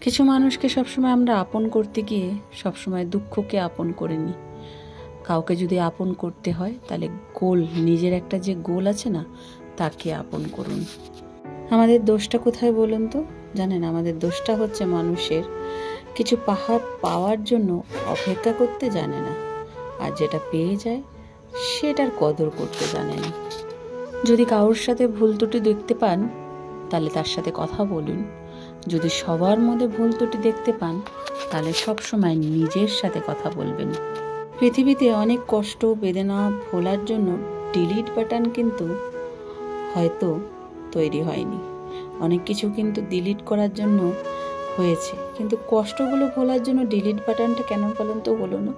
কিছু মানুষকে সবসময় আমরা আপন করতে গিয়ে সবসময় দুঃখকে আপন করে নিই। কাউকে যদি আপন করতে হয় তাহলে নিজের একটা যে গোল আছে না, তাকে আপন করুন। আমাদের দোষটা কোথায় বলুন তো? জানেন, আমাদের দোষটা হচ্ছে মানুষের কিছু পাওয়ার জন্য অপেক্ষা করতে জানে না, আর যেটা পেয়ে যায় সেটার কদর করতে জানে না। যদি কারোর সাথে ভুল ত্রুটি দেখতে পান তাহলে তার সাথে কথা বলুন। যদি সবার মধ্যে ভুল ত্রুটি দেখতে পান তাহলে সবসময় নিজের সাথে কথা বলবেন। পৃথিবীতে অনেক কষ্ট বেদনা ভোলার জন্য ডিলিট বাটন কিন্তু হয়তো তৈরি হয়নি, অনেক কিছু কিন্তু ডিলিট করার জন্য হয়েছে, কিন্তু কষ্টগুলো ভোলার জন্য ডিলিট বাটনটা কেন বলেন তো হলো না?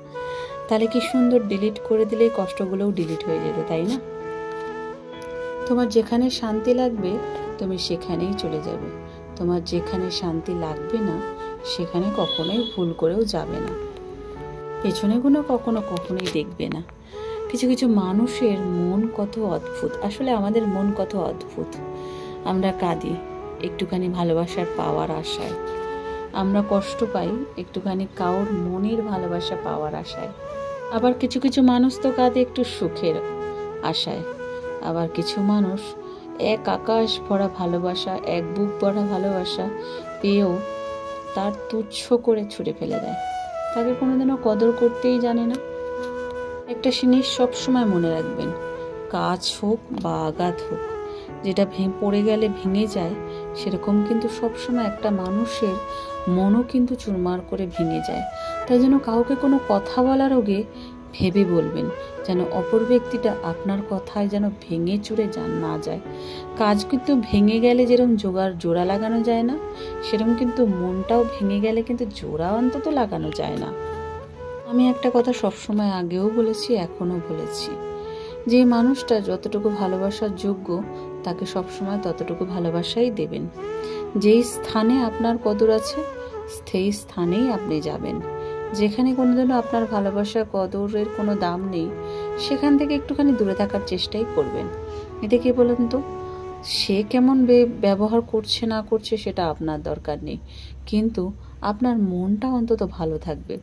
তাহলে কি সুন্দর ডিলিট করে দিলেই কষ্টগুলোও ডিলিট হয়ে যেত, তাই না? তোমার যেখানে শান্তি লাগবে তুমি সেখানেই চলে যাবে, তোমার যেখানে শান্তি লাগবে না সেখানে কখনোই ভুল করেও যাবে না, পেছনে কখনোই দেখবে না। কিছু কিছু মানুষের মন কত অদ্ভুত, আসলে আমাদের মন কত অদ্ভুত। আমরা কাঁদি একটুখানি ভালোবাসার পাওয়ার আশায়, আমরা কষ্ট পাই একটুখানি কারোর মনের ভালোবাসা পাওয়ার আশায়। আবার কিছু কিছু মানুষ তো কাঁদে একটু সুখের আশায়। আবার কিছু মানুষ এক আকাশ ভরা ভালোবাসা, এক বুক ভরা ভালোবাসা পেয়েও তার তুচ্ছ করে ছুঁড়ে ফেলে দেয়, তাকে কোনোদিনও কদর করতেই জানে না। একটা জিনিস সবসময় মনে রাখবেন, কাজ হোক বা আঘাত হোক, যেটা পড়ে গেলে ভেঙে যায়, সেরকম কিন্তু সবসময় একটা মানুষের মনও কিন্তু চুরমার করে ভেঙে যায়। তাই জন্য কাউকে কোনো কথা বলার আগে ভেবে বলবেন, যেন অপর ব্যক্তিটা আপনার কথায় যেন ভেঙে চুরে না যায়। কাজ কিন্তু ভেঙে গেলে যেরকম জোড়া লাগানো যায় না, সেরকম কিন্তু মনটাও ভেঙে গেলে কিন্তু জোড়া অন্তত লাগানো যায় না। আমি একটা কথা সবসময় আগেও বলেছি, এখনো বলেছি, যে মানুষটা যতটুকু ভালোবাসার যোগ্য তাকে সবসময় ততটুকু ভালোবাসাই দেবেন। যেই স্থানে আপনার কদর আছে সেই স্থানেই আপনি যাবেন। যেখানে কোনোদিনও আপনার ভালোবাসা কদরের কোনো দাম নেই, সেখান থেকে একটুখানি দূরে থাকার চেষ্টাই করবেন। এতে কি বলুন তো, সে কেমন ব্যবহার করছে না করছে সেটা আপনার দরকার নেই, কিন্তু আপনার মনটা অন্তত ভালো থাকবে।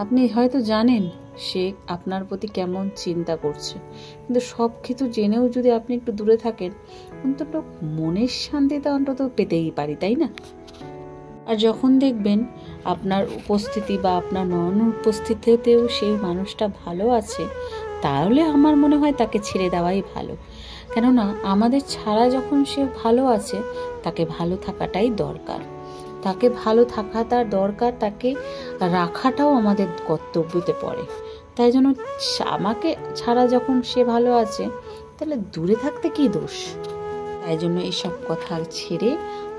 আপনি হয়তো জানেন সে আপনার প্রতি কেমন চিন্তা করছে, কিন্তু সব কিছু জেনেও যদি আপনি একটু দূরে থাকেন, অন্তত মনের শান্তিটা অন্তত পেতেই পারি, তাই না? আর যখন দেখবেন আপনার উপস্থিতি বা আপনার অনুপস্থিতিতেও সেই মানুষটা ভালো আছে, তাহলে আমার মনে হয় তাকে ছেড়ে দেওয়াই ভালো। কেননা আমাদের ছাড়া যখন সে ভালো আছে, তাকে ভালো থাকাটাই দরকার, তাকে ভালো থাকাটা দরকার, তাকে রাখাটাও আমাদের কর্তব্যতে পড়ে। তাই জন্য আমাকে ছাড়া যখন সে ভালো আছে, তাহলে দূরে থাকতে কি দোষ? তাই জন্য এইসব কথা ছেড়ে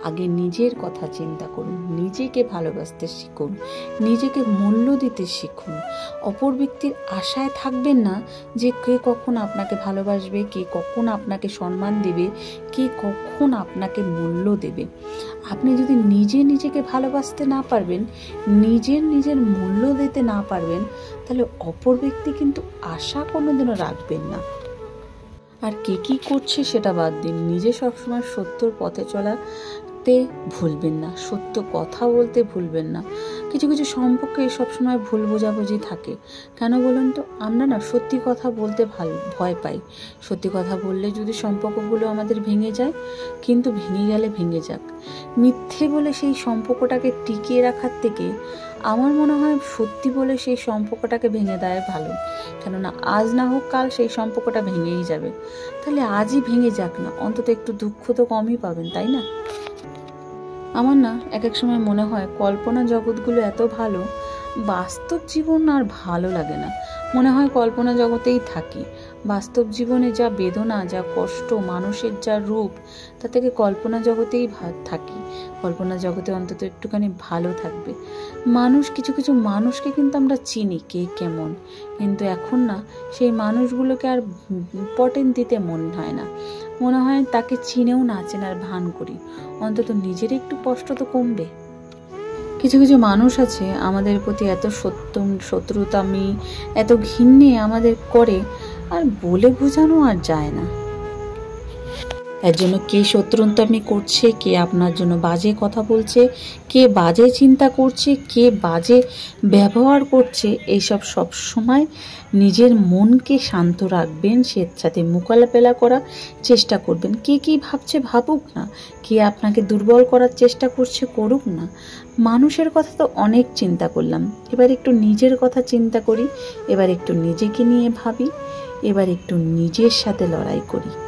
আগে নিজের কথা চিন্তা করুন, নিজেকে ভালোবাসতে শিখুন, নিজেকে মূল্য দিতে শিখুন। অপর ব্যক্তির আশায় থাকবেন না যে কে কখন আপনাকে ভালোবাসবে, কে কখন আপনাকে সম্মান দেবে, কে কখন আপনাকে মূল্য দেবে। আপনি যদি নিজেকে ভালোবাসতে না পারবেন, নিজের মূল্য দিতে না পারবেন, তাহলে অপর ব্যক্তি কিন্তু আশা কোনোদিনও রাখবেন না। আর কে কী করছে সেটা বাদ দিন, নিজে সবসময় সত্যর পথে চলাতে ভুলবেন না, সত্য কথা বলতে ভুলবেন না। কিছু কিছু সম্পর্কে সবসময় ভুল বোঝাবুঝি থাকে, কেন বলুন তো? আমরা না সত্যি কথা বলতে ভয় পাই। সত্যি কথা বললে যদি সম্পর্কগুলো আমাদের ভেঙে যায়, কিন্তু ভেঙে গেলে ভেঙে যাক, মিথ্যে বলে সেই সম্পর্কটাকে টিকিয়ে রাখার থেকে আমার মনে হয় সত্যি বলে সেই সম্পর্কটাকে ভেঙে দেয় ভালো। কেননা আজ না হোক কাল সেই সম্পর্কটা ভেঙেই যাবে, তাহলে আজই ভেঙে যাক না, অন্তত একটু দুঃখ তো কমই পাবেন, তাই না? আমার না এক এক সময় মনে হয় কল্পনা জগৎগুলো এত ভালো, বাস্তব জীবন আর ভালো লাগে না, মনে হয় কল্পনা জগতেই থাকি। বাস্তব জীবনে যা বেদনা, যা কষ্ট, মানুষের যা রূপ, তা থেকে কল্পনা জগতেই থাকি। কল্পনা জগতে অন্তত একটুখানি ভালো থাকবে মানুষ। কিছু কিছু মানুষকে কিন্তু আমরা চিনি কে কেমন, কিন্তু এখন না সেই মানুষগুলোকে আর ইম্পর্টেন্ট দিতে মন হয় না, মনে হয় তাকে চিনেও না চেনার ভান করি, অন্তত নিজের একটু কষ্ট তো কমবে। কিছু কিছু মানুষ আছে আমাদের প্রতি এত শত্রুতামি, এত ঘৃণ্যে আমাদের করে, আর বলে বোঝানো আর যায় না। এর জন্য কে শত্রুতামি করছে, কে আপনার জন্য বাজে কথা বলছে, কে বাজে চিন্তা করছে, কে বাজে ব্যবহার করছে, এইসব সব সময় নিজের মনকে শান্ত রাখবেন, স্বেচ্ছাতে মোকাবেলা করার চেষ্টা করবেন। কে কী ভাবছে ভাবুক না, কে আপনাকে দুর্বল করার চেষ্টা করছে করুক না। মানুষের কথা তো অনেক চিন্তা করলাম, এবার একটু নিজের কথা চিন্তা করি, এবার একটু নিজেকে নিয়ে ভাবি, এবার একটু নিজের সাথে লড়াই করি।